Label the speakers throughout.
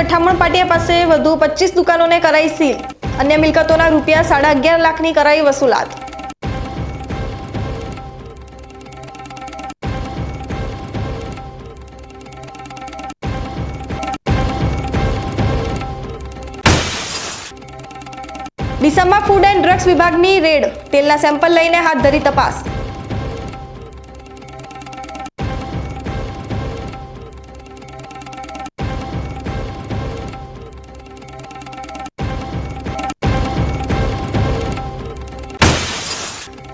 Speaker 1: મઠામણ પાટિયા પાસે વધુ 25 દુકાનોને કરાઈ સીલ। અન્ય મિલકતોના રૂપિયા 11.5 લાખની કરાઈ વસૂલાત। ડીસામાં ફૂડ એન્ડ ડ્રગ્સ વિભાગની રેડ, તેલના સેમ્પલ લઈને હાથ ધરી તપાસ।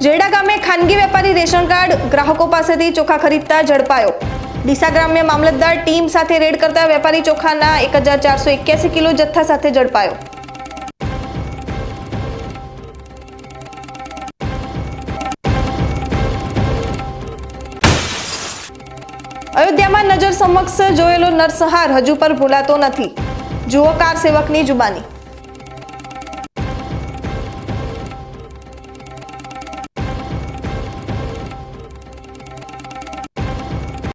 Speaker 1: જેડા ગામે ખાનગી વેપારી રેશન કાર્ડ ગ્રાહકો પાસેથી ચોખા ખરીદતા ઝડપાયો। ડીસા ગ્રામ્ય મામલતદાર ટીમ સાથે રેડ કરતા વેપારી ચોખાના 1481 કિલો જથ્થા સાથે ઝડપાયો। અયોધ્યામાં નજર સમક્ષ જોયેલો નરસંહાર હજુ પર ભૂલાતો નથી। જુઓ કાર સેવકની જુબાની।